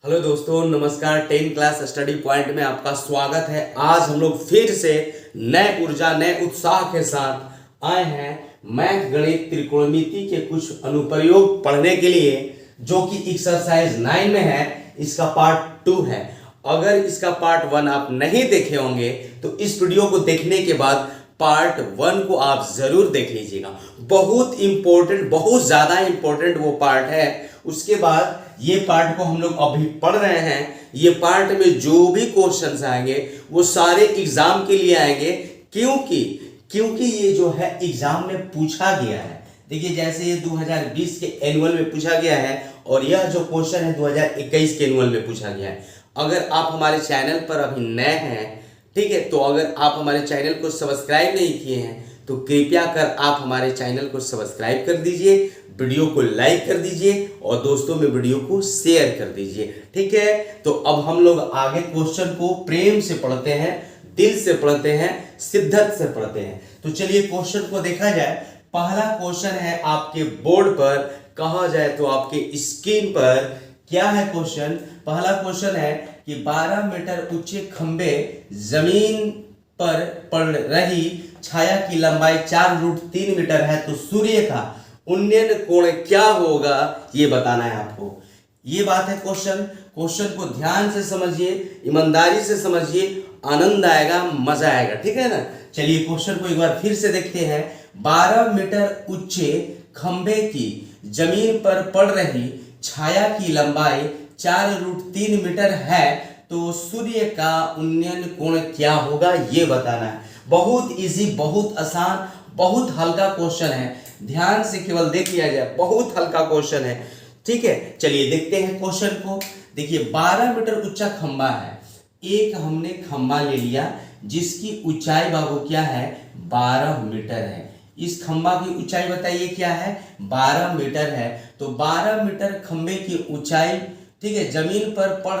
Hello दोस्तों, नमस्कार। 10 class study point में आपका स्वागत है। आज हम लोग फिर से नए ऊर्जा नए उत्साह के साथ आए हैं मैथ गणित त्रिकोणमिति के कुछ अनुप्रयोग पढ़ने के लिए, जो कि एक्सरसाइज 9 में है। इसका पार्ट 2 है। अगर इसका पार्ट 1 आप नहीं देखे होंगे तो इस वीडियो को देखने के बाद पार्ट 1 को आप जरूर देख लीजिएगा। बहुत इंपॉर्टेंट, बहुत ज्यादा इंपॉर्टेंट वो पार्ट है। उसके बाद ये पार्ट को हम लोग अभी पढ़ रहे हैं। ये पार्ट में जो भी क्वेश्चंस आएंगे वो सारे एग्जाम के लिए आएंगे, क्योंकि ये जो है एग्जाम में पूछा गया है। देखिए, जैसे ये 2020 के एनुअल में पूछा गया है और यह जो क्वेश्चन है 2021 के एनुअल में पूछा गया है। अगर आप हमारे चैनल पर अभी नए हैं, ठीक है, तो अगर आप हमारे चैनल को सब्सक्राइब नहीं किए हैं तो कृपया कर आप हमारे चैनल को सब्सक्राइब कर दीजिए, वीडियो को लाइक कर दीजिए और दोस्तों में वीडियो को शेयर कर दीजिए। ठीक है, तो अब हम लोग आगे क्वेश्चन को प्रेम से पढ़ते हैं, दिल से पढ़ते हैं, शिद्दत से पढ़ते हैं। तो चलिए क्वेश्चन को देखा जाए। पहला क्वेश्चन है आपके बोर्ड पर, कहा जाए तो आपके स्क्रीन पर क्या है क्वेश्चन। पहला क्वेश्चन है कि 12 मीटर ऊंचे खंबे जमीन पर पड़ रही छाया की लंबाई 4√3 मीटर है, तो सूर्य का उन्नयन कोण क्या होगा, ये बताना है आपको। ये बात है क्वेश्चन को ध्यान से समझिए, ईमानदारी से समझिए, आनंद आएगा, मजा आएगा। ठीक है ना। चलिए क्वेश्चन को एक बार फिर से देखते हैं। 12 मीटर ऊंचे खंबे की जमीन पर पड़ रही छाया की लंबाई 4√3 मीटर है, तो सूर्य का उन्नयन कोण क्या होगा, ये बताना है। बहुत इजी, बहुत आसान, बहुत हल्का क्वेश्चन है। ध्यान से केवल देख लिया जाए, बहुत हल्का क्वेश्चन है। ठीक है, चलिए देखते हैं क्वेश्चन को। देखिए, 12 मीटर ऊंचा खंबा है। एक हमने खंबा ले लिया जिसकी ऊंचाई बाबू क्या है, 12 मीटर है। इस खंबा की ऊंचाई बताइए क्या है, 12 मीटर है। तो 12 मीटर खंबे की ऊंचाई, ठीक है, जमीन पर पड़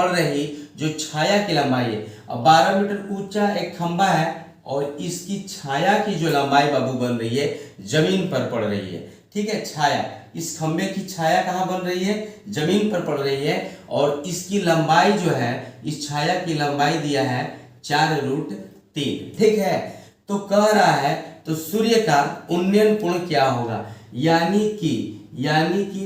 रही जो छाया की लंबाई है। अब 12 मीटर ऊंचा एक खंबा है और इसकी छाया की जो लंबाई बाबू बन रही है, जमीन पर पड़ रही है। ठीक है, छाया, इस खंबे की छाया कहाँ बन रही है, जमीन पर पड़ रही है। और इसकी लंबाई जो है, इस छाया की लंबाई दिया है 4√3। ठीक है, तो कह रहा है तो सूर्य का उन्नयन कोण क्या होगा, यानी कि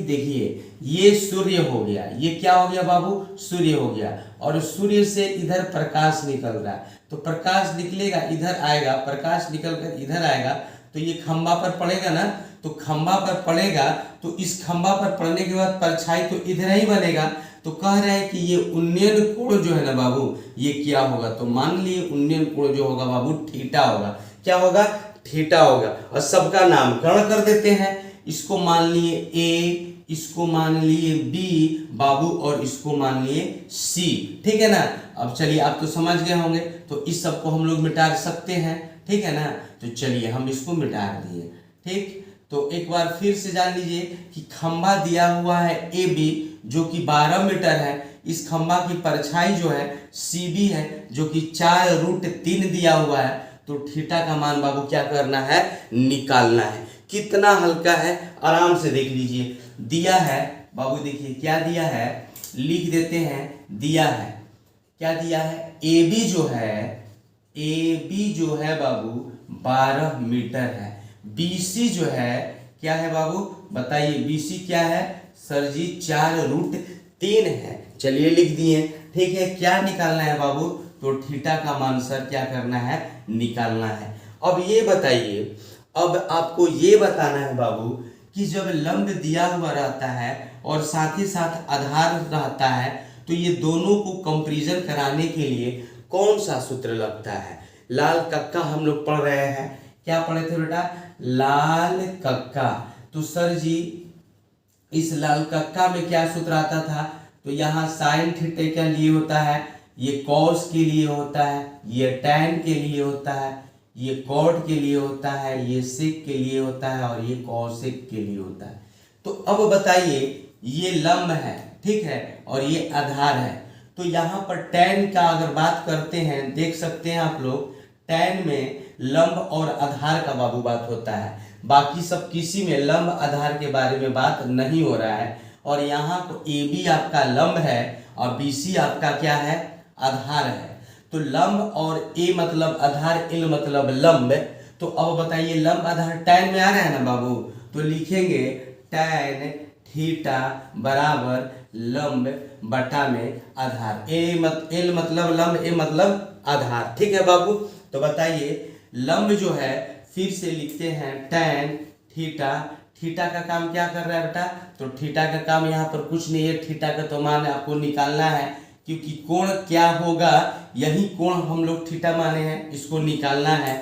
देखिए, ये सूर्य हो गया, ये क्या हो गया बाबू, सूर्य हो गया। और सूर्य से इधर प्रकाश निकल रहा है, तो प्रकाश निकलेगा, इधर आएगा, प्रकाश निकल कर इधर आएगा, तो ये खंबा पर पड़ेगा ना। तो खंबा पर पड़ेगा, तो इस खंबा पर पड़ने के बाद परछाई तो इधर ही बनेगा। तो कह रहे हैं कि ये उन्नयन कोण जो है ना बाबू, ये क्या होगा। तो मान लिए उन्नयन कोण जो होगा बाबू, थीटा होगा। क्या होगा, थीटा होगा। और सबका नामकरण कर देते हैं। इसको मान लिए ए, इसको मान लिए बी बाबू, और इसको मान लिए सी। ठीक है ना। अब चलिए, आप तो समझ गए होंगे, तो इस सब को हम लोग मिटा सकते हैं। ठीक है ना। तो चलिए हम इसको मिटा दिए। ठीक, तो एक बार फिर से जान लीजिए कि खंबा दिया हुआ है ए बी, जो कि 12 मीटर है। इस खंबा की परछाई जो है सी बी है, जो कि 4√3 दिया हुआ है। तो थीटा का मान बाबू क्या करना है, निकालना है। कितना हल्का है, आराम से देख लीजिए। दिया है बाबू, देखिए क्या दिया है, लिख देते हैं। दिया है, क्या दिया है, ए बी जो है बाबू 12 मीटर है। बीसी जो है क्या है बाबू, बताइए, बीसी क्या है सर जी, 4√3 है। चलिए लिख दिए। ठीक है, क्या निकालना है बाबू, तो थीटा का मान सर क्या करना है, निकालना है। अब ये बताइए, अब आपको ये बताना है बाबू कि जब लंब दिया हुआ रहता है और साथ ही साथ आधार रहता है, तो ये दोनों को कंपैरिजन कराने के लिए कौन सा सूत्र लगता है। लाल कक्का हम लोग पढ़ रहे हैं, क्या पढ़े थे बेटा, लाल कक्का। तो सर जी, इस लाल कक्का में क्या सूत्र आता था, तो यहाँ साइन थीटा के लिए होता है, ये कॉस के लिए होता है, ये टैन के लिए होता है, ये कॉट के लिए होता है, ये सेक के लिए होता है, और ये कॉसेक के लिए होता है। तो अब बताइए, ये लंब है, ठीक है, और ये आधार है। तो यहाँ पर टैन का अगर बात करते हैं, देख सकते हैं आप लोग, टैन में लंब और आधार का बाबू बात होता है। बाकी सब किसी में लंब आधार के बारे में बात नहीं हो रहा है। और यहाँ को ए बी आपका लंब है और बी सी आपका क्या है, आधार है। तो लंब और ए मतलब आधार, एल मतलब लंब। तो अब बताइए लंब आधार tan में आ रहा है ना बाबू, तो लिखेंगे tan थीटा बराबर लंब बटा में आधार। एल मतलब लंब, ए मतलब आधार। ठीक है बाबू, तो बताइए लंब जो है फिर से लिखते हैं tan थीटा। थीटा का काम क्या कर रहा है बेटा, तो थीटा का काम यहाँ पर कुछ नहीं है, थीटा का तो मान आपको निकालना है, क्योंकि कोण क्या होगा, यही कोण हम लोग थीटा माने हैं, इसको निकालना है।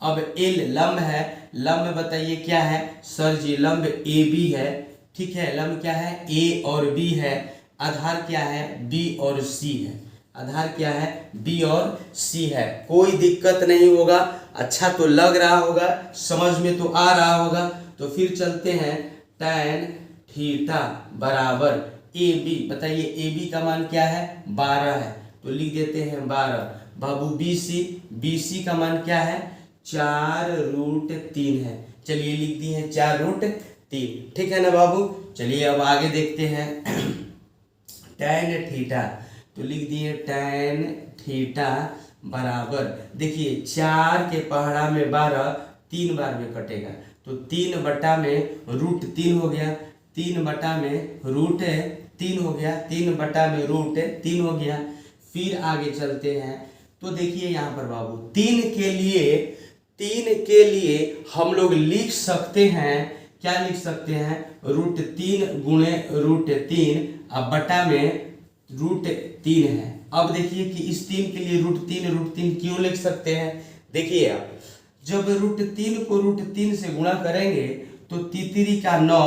अब एल लंब है, लंब बताइए क्या है सर जी, लंब ए बी है। ठीक है, लंब क्या है, ए और बी है। आधार क्या है, बी और सी है। आधार क्या है, बी और सी है। कोई दिक्कत नहीं होगा, अच्छा तो लग रहा होगा, समझ में तो आ रहा होगा। तो फिर चलते हैं tan थीटा बराबर ए बी। बताइए ए बी का मान क्या है, 12 है, तो लिख देते हैं 12। बाबू बी सी का मान क्या है, 4√3 है। चलिए लिख दिए हैं 4√3। ठीक है ना बाबू। चलिए अब आगे देखते हैं tan थीटा, तो लिख दिए tan थीटा बराबर, देखिए 4 के पहाड़ा में 12 3 बार में कटेगा, तो 3 बटा में √3 हो गया, 3 बटा में √3 हो गया, 3 बटा में √3 हो गया। फिर आगे चलते हैं, तो देखिए यहाँ पर बाबू 3 के लिए हम लोग लिख सकते हैं, क्या लिख सकते हैं, √3 गुणे √3 अब बटा में √3 है। अब देखिए कि इस 3 के लिए √3 क्यों लिख सकते हैं, देखिए आप जब √3 को √3 से गुणा करेंगे तो तितरी का 9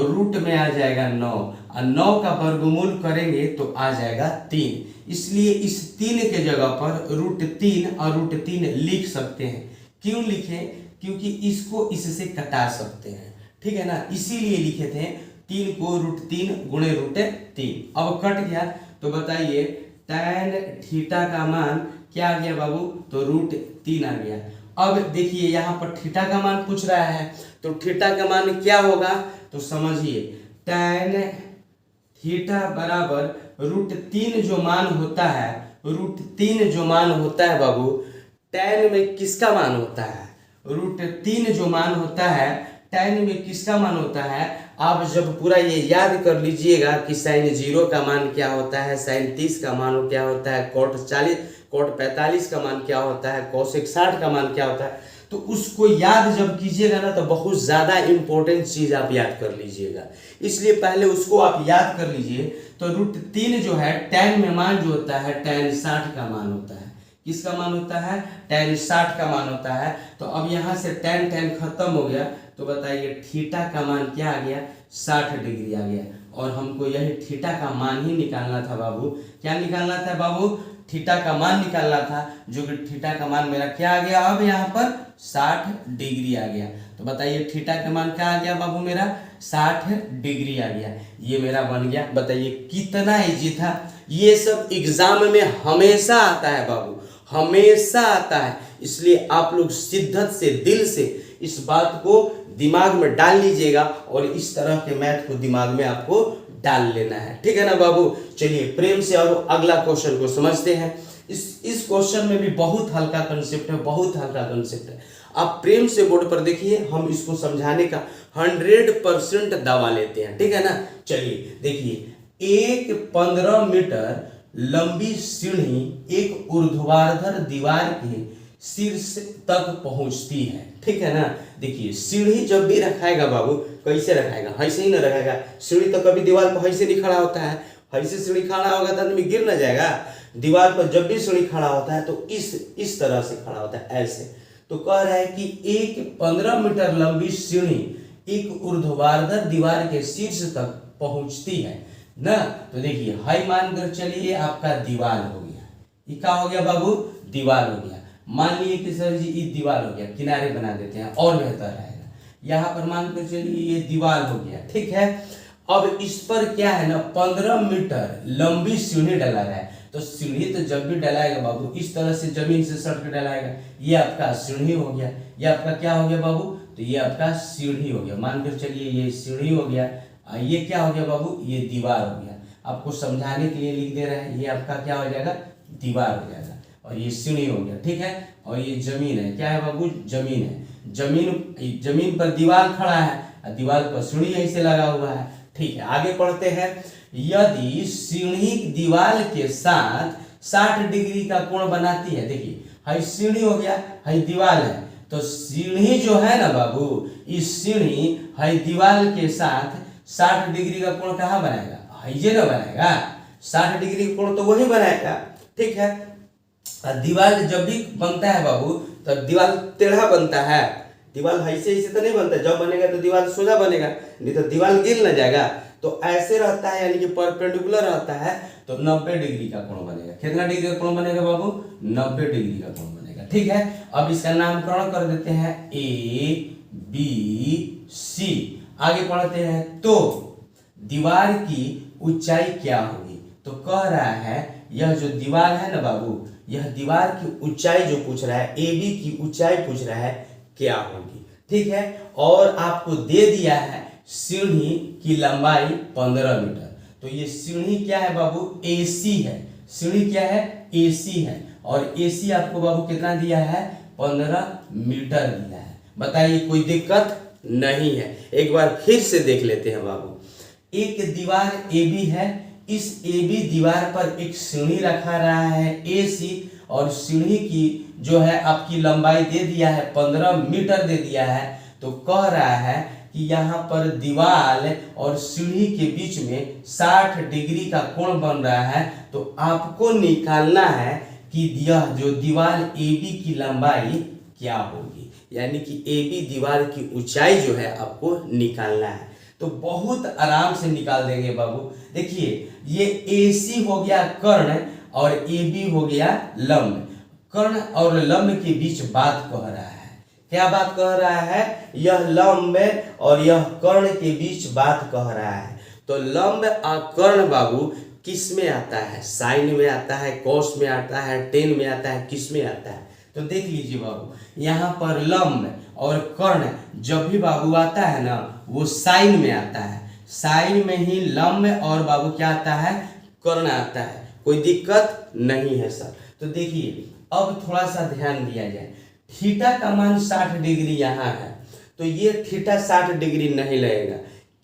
रूट में आ जाएगा 9, और 9 का वर्गमूल करेंगे तो आ जाएगा 3। इसलिए इस 3 के जगह पर √3 और √3 लिख सकते हैं। क्यों लिखें, क्योंकि इसको इससे कटा सकते हैं, ठीक है ना, इसीलिए लिखे थे 3 को √3 गुणे √3। अब कट गया, तो बताइए tan थीटा का मान क्या आ गया बाबू, तो √3 आ गया। अब देखिए यहाँ पर थीटा का मान पूछ रहा है, तो थीटा का मान क्या होगा, तो समझिए tan थीटा बराबर √3 जो मान होता है, √3 जो मान होता है बाबू, tan में किसका मान होता है, √3 जो मान होता है tan में किसका मान होता है। आप जब पूरा ये याद कर लीजिएगा कि sin 0 का मान क्या होता है, sin 30 का मान क्या होता है, cot 45 का मान क्या होता है, cosec 60 का मान क्या होता है, तो उसको याद जब कीजिएगा ना तो बहुत ज़्यादा इम्पोर्टेंट चीज़ आप याद कर लीजिएगा। इसलिए पहले उसको आप याद कर लीजिए। तो √3 जो है tan में मान जो होता है tan 60 का मान होता है, किसका मान होता है, tan 60 का मान होता है। तो अब यहाँ से tan खत्म हो गया, तो बताइए थीटा का मान क्या आ गया, 60 डिग्री आ गया। और हमको यही थीटा का मान ही निकालना था बाबू, क्या निकालना था बाबू, थीटा का मान निकालना था, जो कि थीटा का मान मेरा क्या आ गया, अब यहाँ पर 60 डिग्री आ गया। तो बताइए थीटा का मान क्या आ गया बाबू, मेरा 60 डिग्री आ गया, ये मेरा बन गया। बताइए कितना इजी था। ये सब एग्जाम में हमेशा आता है बाबू, हमेशा आता है। इसलिए आप लोग शिद्दत से, दिल से इस बात को दिमाग में डाल लीजिएगा और इस तरह के मैथ को दिमाग में आपको डाल लेना है, ठीक है ना बाबू। चलिए प्रेम से और अगला क्वेश्चन को समझते हैं। इस क्वेश्चन में भी बहुत हल्का कंसेप्ट है, बहुत हल्का कंसेप्ट है। आप प्रेम से बोर्ड पर देखिए, हम इसको समझाने का 100% दवा लेते हैं, ठीक है ना। चलिए देखिए, एक 15 मीटर लंबी सीढ़ी एक ऊर्ध्वाधर दीवार के शीर्ष तक पहुंचती है, ठीक है ना। देखिए सीढ़ी जब भी रखाएगा बाबू, कैसे रखाएगा, ऐसे ही ना रखाएगा। सीढ़ी तो कभी दीवार पर ऐसे नहीं खड़ा होता है, ऐसे सीढ़ी खड़ा होगा तो आदमी गिर ना जाएगा। दीवार पर जब भी सीढ़ी खड़ा होता है तो इस तरह से खड़ा होता है, ऐसे। तो कह रहा है कि एक 15 मीटर लंबी सीढ़ी एक ऊर्ध्वाधर दीवार के शीर्ष तक पहुंचती है ना। तो देखिए हाई मानकर चलिए आपका दीवार हो गया, ये क्या हो गया बाबू, दीवार हो गया। मान लिए कि सर जी ये दीवार हो गया, किनारे बना देते हैं और बेहतर रहेगा। यहाँ पर मानकर चलिए ये दीवार हो गया, ठीक है। अब इस पर क्या है ना, 15 मीटर लंबी सीढ़ी डला रहा है। तो सीढ़ी तो जब भी डलाएगा बाबू इस तरह से जमीन से सट के डलाएगा, ये आपका सीढ़ी हो गया। ये आपका क्या हो गया बाबू, तो ये आपका सीढ़ी हो गया। मानकर चलिए ये सीढ़ी हो गया ये क्या हो गया बाबू, ये दीवार हो गया। आपको समझाने के लिए लिख दे रहे हैं, ये आपका क्या हो जाएगा, दीवार हो जाएगा। और ये सीढ़ी हो गया, ठीक है। और ये जमीन है, क्या है बाबू, जमीन है। जमीन पर दीवार खड़ा है, दीवार पर सीढ़ी ऐसे लगा हुआ है, ठीक है। आगे पढ़ते हैं। यदि सीढ़ी दीवार के साथ 60 डिग्री का कोण बनाती है, देखिए हाई सीढ़ी हो गया, हाई दीवार है, तो सीढ़ी जो है ना बाबू, इस सीढ़ी हाई दीवार के साथ 60 डिग्री का कोण कहाँ बनाएगा, हाइजे ना बनाएगा। 60 डिग्री का कोण तो वही बनाएगा, ठीक है। दीवार जब भी बनता है बाबू, तो दीवार टेढ़ा बनता है, दीवार ऐसे ऐसे तो नहीं बनता। जब बनेगा तो दीवार सोजा बनेगा, नहीं तो दीवार गिर ना जाएगा। तो ऐसे रहता है, यानी कि परपेंडिकुलर रहता है, तो 90 डिग्री का कोण बनेगा। कितना डिग्री का कोण बनेगा बाबू, 90 डिग्री का कोण बनेगा, ठीक है। अब इसका नामकरण कर देते हैं ABC। आगे पढ़ते हैं। तो दीवार की ऊंचाई क्या होगी, तो कह रहा है यह जो दीवार है ना बाबू, यह दीवार की ऊंचाई जो पूछ रहा है, AB की ऊंचाई पूछ रहा है क्या होगी, ठीक है। और आपको दे दिया है सीढ़ी की लंबाई 15 मीटर। तो ये सीढ़ी क्या है बाबू, AC है। सीढ़ी क्या है, AC है। और AC आपको बाबू कितना दिया है, 15 मीटर दिया है। बताइए कोई दिक्कत नहीं है। एक बार फिर से देख लेते हैं बाबू। एक दीवार AB है, इस AB दीवार पर एक सीढ़ी रखा रहा है AC, और सीढ़ी की जो है आपकी लंबाई दे दिया है 15 मीटर दे दिया है। तो कह रहा है कि यहाँ पर दीवार और सीढ़ी के बीच में 60 डिग्री का कोण बन रहा है। तो आपको निकालना है कि यह जो दीवार AB की लंबाई क्या होगी, यानी कि AB दीवार की ऊंचाई जो है आपको निकालना है। तो बहुत आराम से निकाल देंगे बाबू। देखिए ये AC हो गया कर्ण और AB हो गया लंब। कर्ण और लंब के बीच बात कह रहा है, क्या बात कह रहा है, यह लंब और यह कर्ण के बीच बात कह रहा है। तो लंब और कर्ण बाबू किस में आता है, साइन में आता है, कॉस में आता है, टेन में आता है, किस में आता है। तो देख लीजिए बाबू, यहाँ पर लंब और कर्ण जब भी बाबू आता है ना, वो साइन में आता है। साइन में ही लंब और बाबू क्या आता है, कर्ण आता है। कोई दिक्कत नहीं है सर। तो देखिए अब थोड़ा सा ध्यान दिया जाए। थीटा का मान 60 डिग्री यहाँ है, तो ये थीटा 60 डिग्री नहीं लगेगा,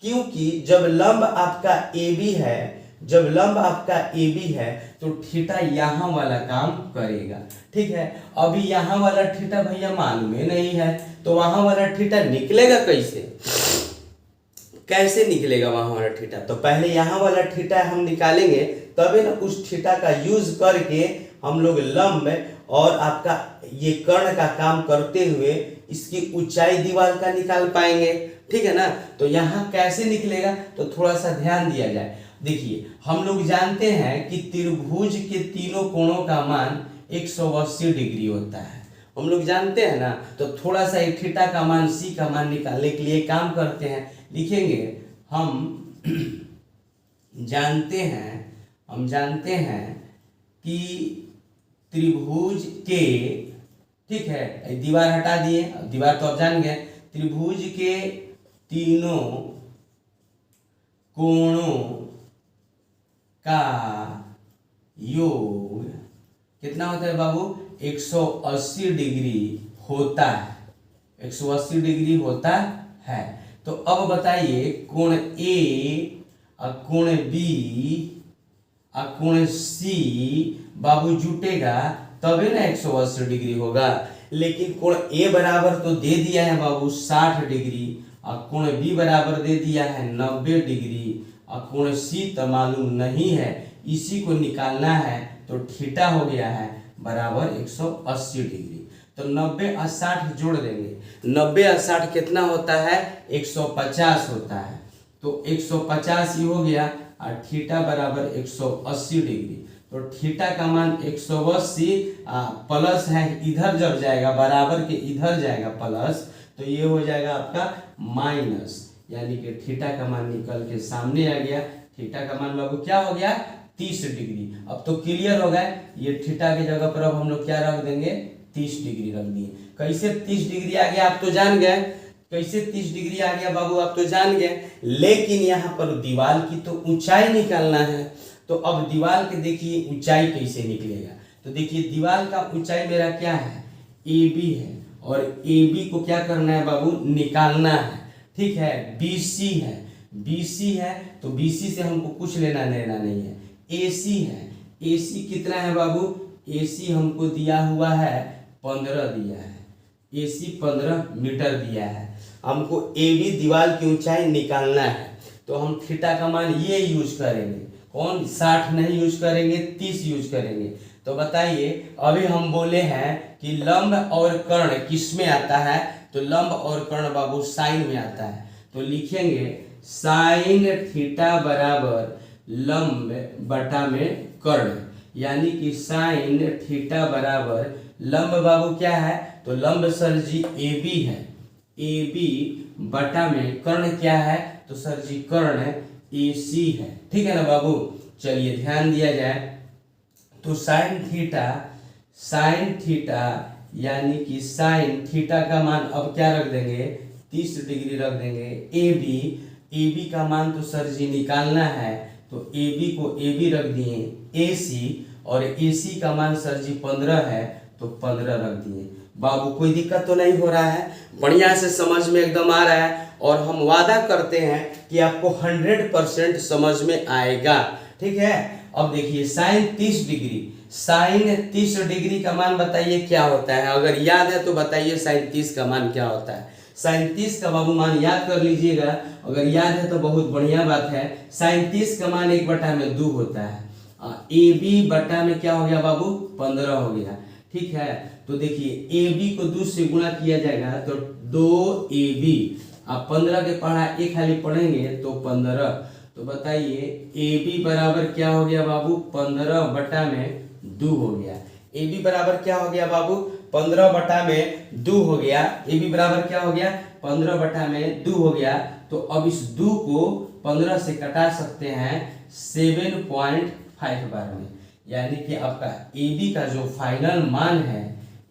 क्योंकि जब लंब आपका AB है, जब लंब आपका AB है तो थीटा यहाँ वाला काम करेगा, ठीक है। अभी यहाँ वाला थीटा भैया मालूम ही नहीं है, तो वहां वाला थीटा निकलेगा कैसे, कैसे निकलेगा वहां वाला थीटा। तो पहले यहाँ वाला थीटा हम निकालेंगे, तभी ना उस थीटा का यूज करके हम लोग लंब और आपका ये कर्ण का काम करते हुए इसकी ऊंचाई दीवार का निकाल पाएंगे, ठीक है ना। तो यहाँ कैसे निकलेगा, तो थोड़ा सा ध्यान दिया जाए। देखिए हम लोग जानते हैं कि त्रिभुज के तीनों कोणों का मान 180 डिग्री होता है, हम लोग जानते हैं ना। तो थोड़ा सा एक थीटा का मान, C का मान निकालने के लिए काम करते हैं। लिखेंगे हम जानते हैं कि त्रिभुज के, ठीक है, दीवार हटा दिए, दीवार तो आप जान गए। त्रिभुज के तीनों कोणों का योग कितना होता है बाबू, 180 डिग्री होता है, 180 डिग्री होता है। तो अब बताइए कोण A और कोण B और कोण C बाबू जुटेगा तभी ना 180 डिग्री होगा। लेकिन कोण A बराबर तो दे दिया है बाबू 60 डिग्री, और कोण B बराबर दे दिया है 90 डिग्री, और कोण C तो मालूम नहीं है, इसी को निकालना है। तो थीटा हो गया है बराबर 180 डिग्री। तो 90 और 60 जोड़ देंगे, 90 और 60 कितना होता है, 150 होता है। तो 150 ही हो गया, और थीटा बराबर 180 डिग्री। तो थीटा का मान 180 प्लस है, इधर जब जाएगा बराबर के इधर जाएगा प्लस, तो ये हो जाएगा आपका माइनस, यानी कि थीटा का मान निकल के सामने आ गया। थीटा का मान बाबू क्या हो गया, 30 डिग्री। अब तो क्लियर हो गया, ये थीटा की जगह पर अब हम लोग क्या रख देंगे, 30 डिग्री रख दिए। कैसे 30 डिग्री आ गया आप तो जान गए, कैसे 30 डिग्री आ गया बाबू, आप तो जान गए। लेकिन यहाँ पर दीवार की तो ऊंचाई निकालना है। तो अब दीवार के देखिए ऊंचाई कैसे निकलेगा। तो देखिए दीवार का ऊंचाई मेरा क्या है, ए बी है, और ए बी को क्या करना है बाबू, निकालना है। ठीक है, BC है, BC है तो BC से हमको कुछ लेना देना नहीं है। AC है, AC कितना है बाबू, AC हमको दिया हुआ है 15 दिया है, AC 15 मीटर दिया है। हमको AB दीवार की ऊंचाई निकालना है, तो हम थीटा का मान ये यूज करेंगे। कौन, 60 नहीं यूज करेंगे, 30 यूज करेंगे। तो बताइए, अभी हम बोले हैं कि लंब और कर्ण किस में आता है, तो लंब और कर्ण बाबू साइन में आता है। तो लिखेंगे साइन थीटा बराबर लंब बटा में कर्ण, यानी कि साइन थीटा बराबर लंब बाबू क्या है, तो लंब सर जी ए बी है, ए बी बटा में कर्ण क्या है, तो सर जी कर्ण ए सी है। ठीक है ना बाबू, चलिए ध्यान दिया जाए। तो साइन थीटा यानी कि साइन थीटा का मान अब क्या रख देंगे, 30 डिग्री रख देंगे। ए बी का मान तो सर जी निकालना है, तो ए बी को ए बी रख दिए, ए सी, और ए सी का मान सर जी 15 है, तो 15 रख दिए। बाबू कोई दिक्कत तो नहीं हो रहा है, बढ़िया से समझ में एकदम आ रहा है, और हम वादा करते हैं कि आपको 100% समझ में आएगा। ठीक है, अब देखिए साइन 30 डिग्री का मान बताइए क्या होता है, अगर याद है तो बताइए साइन 30 का मान क्या होता है। साइन 30 का बाबू मान याद कर लीजिएगा, अगर याद है तो बहुत बढ़िया बात है। साइन 30 का मान 1/2 होता है, ए बी बटा में क्या हो गया बाबू, 15 हो गया। ठीक है, तो देखिए ए बी को 2 से गुणा किया जाएगा तो 2AB, आप 15 के पढ़ा एक खाली पढ़ेंगे तो 15। तो बताइए ए बी बराबर क्या हो गया बाबू, 15 बटा में 2 हो गया। ए बी बराबर क्या हो गया बाबू, 15 बटा में 2 हो गया। ए बी बराबर क्या हो गया, 15 बटा में 2 हो गया। तो अब इस 2 को 15 से कटा सकते हैं 7.5 बार में, यानी कि आपका ए बी का जो फाइनल मान है,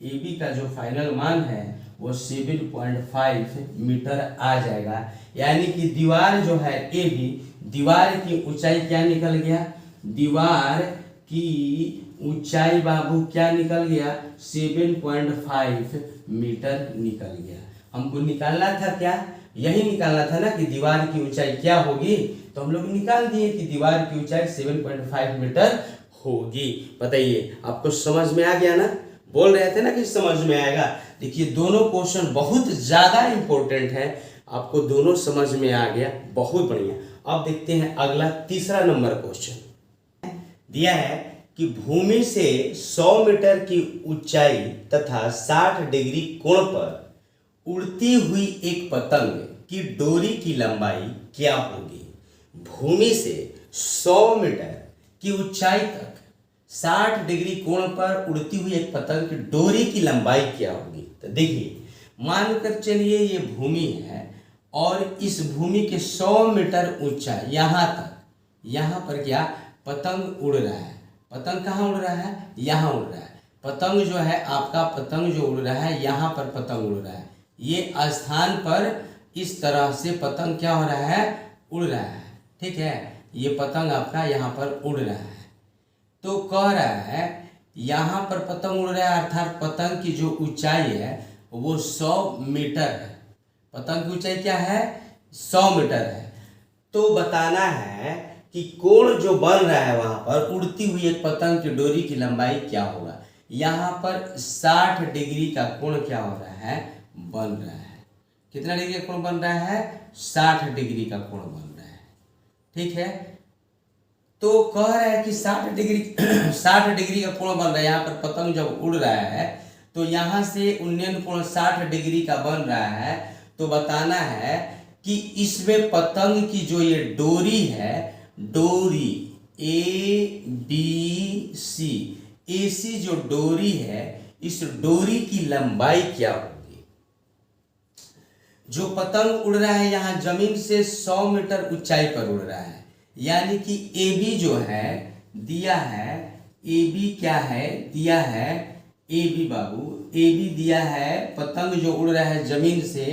ए बी का जो फाइनल मान है वो 7.5 मीटर आ जाएगा। यानी कि दीवार जो है ए बी, दीवार की ऊंचाई क्या निकल गया, दीवार की ऊंचाई बाबू क्या निकल गया, 7.5 मीटर निकल गया। हमको निकालना था क्या, यही निकालना था ना कि दीवार की ऊंचाई क्या होगी, तो हम लोग निकाल दिए कि दीवार की ऊंचाई 7.5 मीटर होगी। बताइए आपको समझ में आ गया ना, बोल रहे थे ना कि समझ में आएगा। देखिए दोनों क्वेश्चन बहुत ज्यादा इंपॉर्टेंट है, आपको दोनों समझ में आ गया, बहुत बढ़िया। अब देखते हैं अगला तीसरा नंबर क्वेश्चन दिया है कि भूमि से 100 मीटर की ऊंचाई तथा 60 डिग्री कोण पर उड़ती हुई एक पतंग की डोरी की लंबाई क्या होगी। भूमि से 100 मीटर की ऊंचाई तक 60 डिग्री कोण पर उड़ती हुई एक पतंग की डोरी की लंबाई क्या होगी। तो देखिए मानकर चलिए ये भूमि है, और इस भूमि के 100 मीटर ऊंचा यहाँ तक, यहाँ पर क्या पतंग उड़ रहा है। पतंग कहाँ उड़ रहा है, यहाँ उड़ रहा है। पतंग जो है आपका, पतंग जो उड़ रहा है यहाँ पर पतंग उड़ रहा है, ये स्थान पर इस तरह से पतंग क्या हो रहा है, उड़ रहा है। ठीक है, ये पतंग आपका यहाँ पर उड़ रहा है। तो कह रहा है यहाँ पर पतंग उड़ रहा है, अर्थात पतंग की जो ऊंचाई है वो 100 मीटर है। पतंग की ऊंचाई क्या है, 100 मीटर है। तो बताना है कि कोण जो बन रहा है वहां पर उड़ती हुई एक पतंग की डोरी की लंबाई क्या होगा। यहाँ पर 60 डिग्री का कोण क्या हो रहा है, बन रहा है। कितना डिग्री का कोण बन रहा है, 60 डिग्री का कोण बन रहा है। ठीक है, तो कह रहा है कि 60 डिग्री का कोण बन रहा है। यहाँ पर पतंग जब उड़ रहा है तो यहाँ से उन्नयन कोण 60 डिग्री का बन रहा है। तो बताना है कि इसमें पतंग की जो ये डोरी है, डोरी ABC, AC जो डोरी है, इस डोरी की लंबाई क्या होगी। जो पतंग उड़ रहा है यहाँ जमीन से 100 मीटर ऊंचाई पर उड़ रहा है, यानी कि AB जो है दिया है, AB क्या है दिया है, AB बाबू AB दिया है, पतंग जो उड़ रहा है जमीन से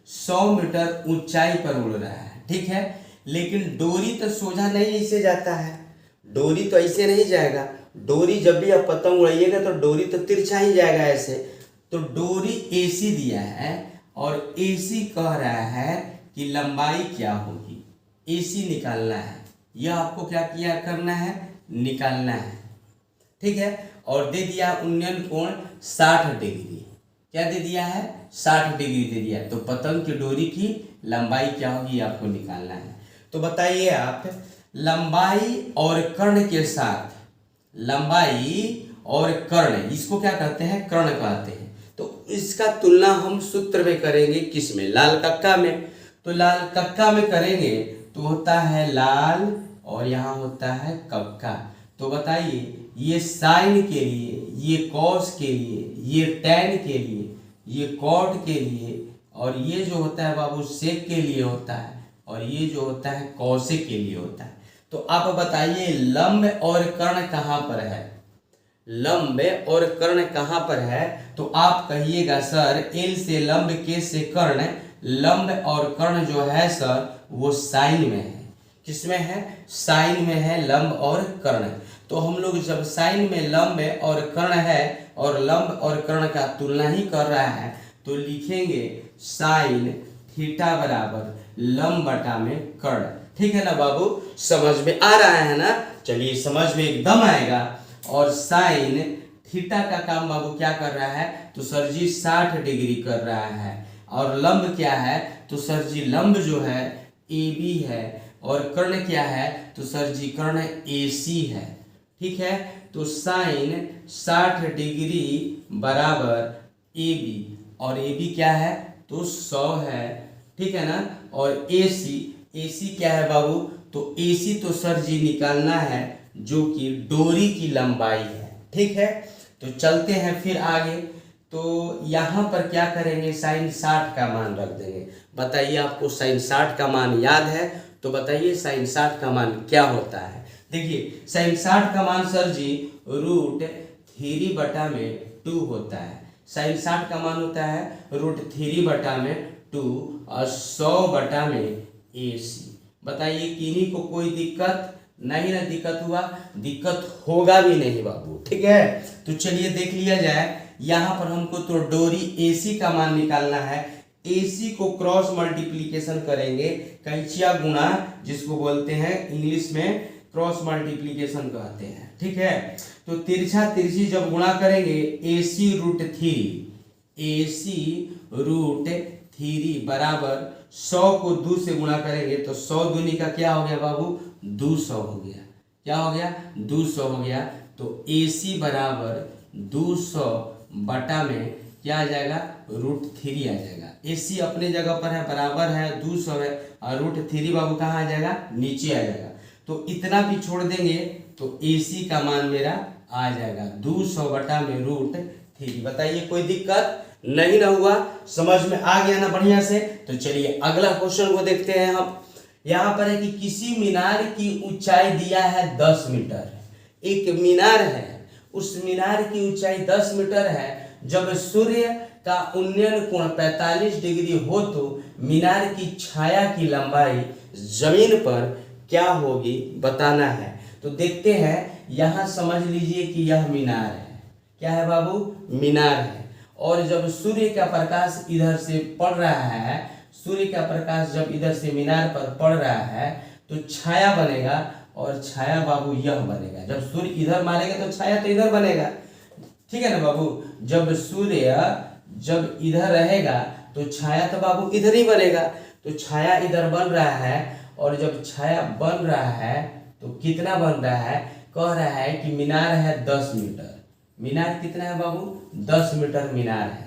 100 मीटर ऊंचाई पर उड़ रहा है, ठीक है। लेकिन डोरी तो सोझा नहीं ऐसे जाता है, डोरी तो ऐसे नहीं जाएगा। डोरी जब भी आप पतंग उड़ाइएगा तो डोरी तो तिरछा ही जाएगा ऐसे। तो डोरी AC दिया है और AC कह रहा है कि लंबाई क्या होगी, AC निकालना है। यह आपको क्या किया करना है, निकालना है, ठीक है। और दे दिया उन्नयन कोण 60 डिग्री। क्या दे दिया है, 60 डिग्री दे दिया है। तो पतंग की डोरी की लंबाई क्या होगी आपको निकालना है। तो बताइए आप, लंबाई और कर्ण के साथ, लंबाई और कर्ण, इसको क्या कहते हैं, कर्ण कहते हैं। तो इसका तुलना हम सूत्र में करेंगे, किस में, लाल कक्का में। तो लाल कक्का में करेंगे तो होता है लाल और यहाँ होता है कक्का। तो बताइए, ये साइन के लिए, ये कॉस के लिए, ये टैन के लिए, ये कॉट के लिए, और ये जो होता है बाबू सेक के लिए होता है, और ये जो होता है कौशिक के लिए होता है। तो आप बताइए लंब और कर्ण कहाँ पर है, लंब और कर्ण कहाँ पर है। तो आप कहिएगा सर एल से लंब, के से कर्ण, लंब और कर्ण जो है सर वो साइन में है। किसमें है, साइन में है लंब और कर्ण। तो हम लोग जब साइन में लंब और कर्ण है और लंब और कर्ण का तुलना ही कर रहा है तो लिखेंगे साइन थीटा बराबर लंब बटा में कर्ण। ठीक है ना बाबू, समझ में आ रहा है ना। चलिए समझ में एकदम आएगा। और साइन थीटा का काम बाबू क्या कर रहा है, तो सर जी 60 डिग्री कर रहा है। और लंब क्या है, तो सर जी लंब जो है AB है। और कर्ण क्या है, तो सर जी कर्ण AC है। ठीक है, तो साइन 60 डिग्री बराबर AB, और AB क्या है, तो 100 है। ठीक है ना। और AC क्या है बाबू, तो AC तो सर जी निकालना है जो कि डोरी की लंबाई है। ठीक है, तो चलते हैं फिर आगे। तो यहाँ पर क्या करेंगे, साइन 60 का मान रख देंगे। बताइए आपको साइन 60 का मान याद है, तो बताइए साइन 60 का मान क्या होता है। देखिए साइन 60 का मान सर जी √3 बटा में 2 होता है। साइन 60 का मान होता है √3 बटा में 2 और 100 बटा में AC। बताइए किन्हीं को कोई दिक्कत नहीं ना, दिक्कत हुआ, दिक्कत होगा भी नहीं बाबू। ठीक है, तो चलिए देख लिया जाए। यहाँ पर हमको तो डोरी AC का मान निकालना है। AC को क्रॉस मल्टीप्लीकेशन करेंगे, कैंचिया गुणा जिसको बोलते हैं इंग्लिश में क्रॉस मल्टीप्लीकेशन कहते हैं। ठीक है, तो तिरछा तिरछी जब गुणा करेंगे AC √3 बराबर 100 को 2 से गुणा करेंगे तो 100 दूनी का क्या हो गया बाबू, 200 हो गया। क्या हो गया, 200 हो गया। तो AC बराबर 200 बटा में क्या आ जाएगा, √3 आ जाएगा। AC अपने जगह पर है, बराबर है 200 है, और √3 बाबू कहाँ आ जाएगा, नीचे आ जाएगा। तो इतना भी छोड़ देंगे तो AC का मान मेरा आ जाएगा 200 बटा में √3। बताइए कोई दिक्कत नहीं ना हुआ, समझ में आ गया ना बढ़िया से। तो चलिए अगला क्वेश्चन को देखते हैं हम। यहाँ पर है कि किसी मीनार की ऊंचाई दिया है 10 मीटर। एक मीनार है, उस मीनार की ऊंचाई 10 मीटर है। जब सूर्य का उन्नयन कोण 45 डिग्री हो तो मीनार की छाया की लंबाई जमीन पर क्या होगी बताना है। तो देखते हैं, यहाँ समझ लीजिए कि यह मीनार है। क्या है बाबू, मीनार है। और जब सूर्य का प्रकाश इधर से पड़ रहा है, सूर्य का प्रकाश जब इधर से मीनार पर पड़ रहा है तो छाया बनेगा, और छाया बाबू यह बनेगा। जब सूर्य इधर मारेगा तो छाया तो इधर बनेगा। ठीक है ना बाबू, जब सूर्य जब इधर रहेगा तो छाया तो बाबू इधर ही बनेगा। तो छाया इधर बन रहा है, और जब छाया बन रहा है तो कितना बन रहा है, कह रहा है कि मीनार है 10 मीटर। मीनार कितना है बाबू, 10 मीटर मीनार है।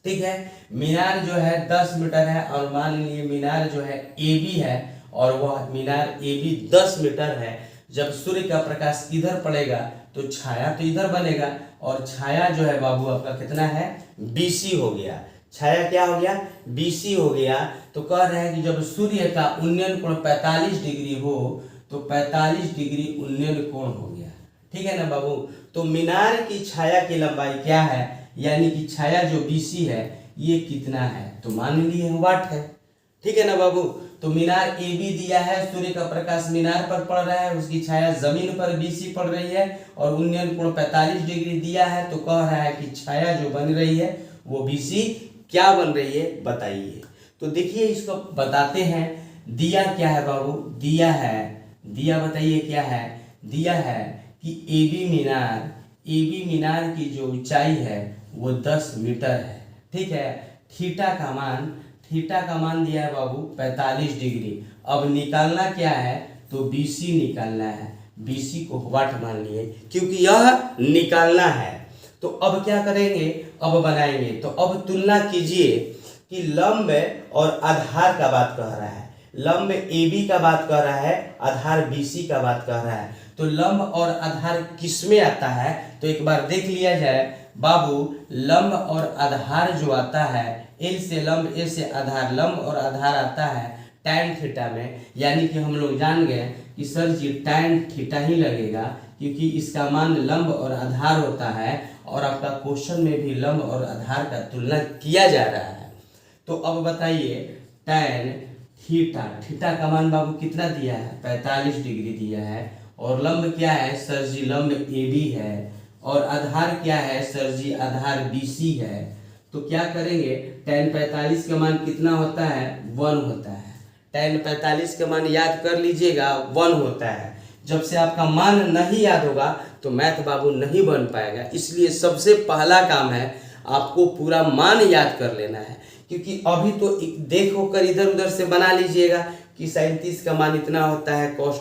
ठीक है, मीनार जो है 10 मीटर है, और मान लीजिए मीनार जो है AB है, और वह मीनार AB 10 मीटर है। जब सूर्य का प्रकाश इधर पड़ेगा तो छाया तो इधर बनेगा, और छाया जो है बाबू आपका कितना है, BC हो गया। छाया क्या हो गया, BC हो गया। तो कह रहे हैं कि जब सूर्य का उन्नयन कोण 45 डिग्री हो तो 45 डिग्री उन्नयन कोण हो गया। ठीक है ना बाबू। तो मीनार की छाया की लंबाई क्या है, यानी कि छाया जो BC है, ये कितना है, तो मान लिए वाट है। ठीक है ना बाबू। तो मीनार ए बी दिया है, सूर्य का प्रकाश मीनार पर पड़ रहा है, उसकी छाया जमीन पर बीसी पड़ रही है और उन्नयन कोण 45 डिग्री दिया है। तो कह रहा है कि छाया जो बन रही है वो बीसी क्या बन रही है बताइए। तो देखिए इसको बताते हैं। दिया क्या है बाबू, दिया बताइए क्या है, दिया है कि ए बी मीनार की जो ऊंचाई है वो 10 मीटर है। ठीक है। थीटा का मान दिया है बाबू 45 डिग्री। अब निकालना क्या है, तो बीसी निकालना है। बीसी को वाट मान लिए क्योंकि यह निकालना है। तो अब क्या करेंगे, अब बनाएंगे। तो अब तुलना कीजिए कि लंब और आधार का बात कह रहा है, लंब ए बी का बात कर रहा है, आधार बीसी का बात कर रहा है। तो लंब और आधार किसमें आता है, तो एक बार देख लिया जाए बाबू। लंब और आधार जो आता है, एल से लंब, ए से आधार, लंब और आधार आता है tan थीटा में। यानी कि हम लोग जान गए कि सर जी tan थीटा ही लगेगा क्योंकि इसका मान लंब और आधार होता है और आपका क्वेश्चन में भी लंब और आधार का तुलना किया जा रहा है। तो अब बताइए tan थीटा का मान बाबू कितना दिया है, 45 डिग्री दिया है। और लंब क्या है सर जी, लंब ए बी है। और आधार क्या है सर जी, आधार बीसी है। तो क्या करेंगे, tan 45 का मान कितना होता है, 1 होता है। tan 45 का मान याद कर लीजिएगा 1 होता है। जब से आपका मान नहीं याद होगा तो मैथ बाबू नहीं बन पाएगा। इसलिए सबसे पहला काम है आपको पूरा मान याद कर लेना है, क्योंकि अभी तो देख होकर इधर उधर से बना लीजिएगा कि 37 का मान इतना होता है, cos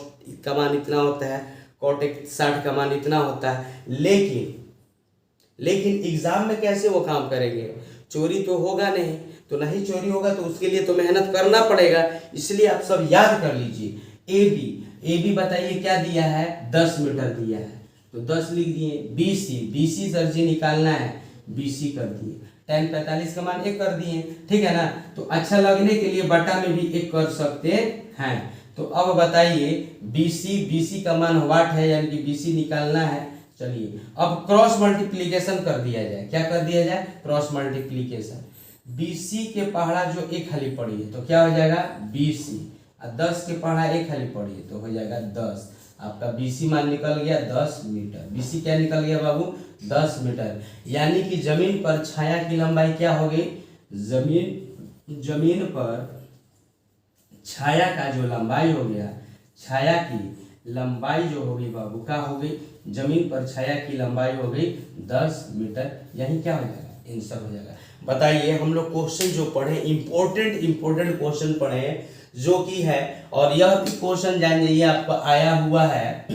का मान इतना होता है, cot 60 का मान इतना होता है। लेकिन एग्जाम में कैसे वो काम करेंगे, चोरी तो होगा नहीं। तो नहीं चोरी होगा तो उसके लिए तो मेहनत करना पड़ेगा। इसलिए आप सब याद कर लीजिए। ए बी बताइए क्या दिया है, 10 मीटर दिया है। तो 10 लिख दिए। बीसी सर जी निकालना है, बीसी कर दिए। tan 45 का मान 1 कर दिए। ठीक है ना। तो अच्छा लगने के लिए बटा में भी 1 कर सकते हैं। तो अब बताइए बीसी का मान वाट है, यानी कि बीसी निकालना है। चलिए अब क्रॉस मल्टीप्लीकेशन कर दिया जाए। क्या कर दिया जाए, क्रॉस मल्टीप्लीकेशन। बीसी के पहाड़ा जो एक खाली पड़ी है तो क्या हो जाएगा, बीसी। और 10 के पहाड़ा एक खाली पड़ी है तो हो जाएगा 10। आपका बीसी मान निकल गया 10 मीटर। बीसी क्या निकल गया बाबू, 10 मीटर। यानी कि जमीन पर छाया की लंबाई क्या हो गई, जमीन पर छाया का जो लंबाई हो गया, छाया की लंबाई जो हो गई बाबू क्या हो गई, जमीन पर छाया की लंबाई हो गई 10 मीटर। यही क्या हो जाएगा, आंसर हो जाएगा। बताइए हम लोग क्वेश्चन जो पढ़े, इंपॉर्टेंट क्वेश्चन पढ़े जो कि है, और यह भी क्वेश्चन जान जाइए आपको आया हुआ है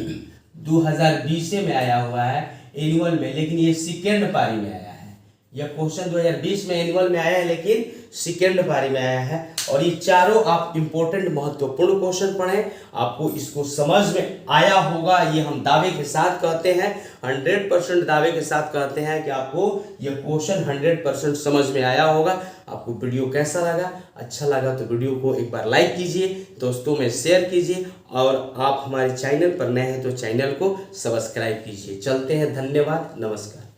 2020 में आया हुआ है एनुअल में, लेकिन ये सेकेंड पारी में आया है। यह क्वेश्चन 2020 में एनुअल में आया है लेकिन सेकेंड पारी में आया है। और ये चारों आप इंपॉर्टेंट महत्वपूर्ण क्वेश्चन पढ़े, आपको इसको समझ में आया होगा, ये हम दावे के साथ कहते हैं, 100% दावे के साथ कहते हैं कि आपको यह क्वेश्चन 100% समझ में आया होगा। आपको वीडियो कैसा लगा, अच्छा लगा तो वीडियो को एक बार लाइक कीजिए, दोस्तों में शेयर कीजिए, और आप हमारे चैनल पर नए हैं तो चैनल को सब्सक्राइब कीजिए। चलते हैं, धन्यवाद, नमस्कार।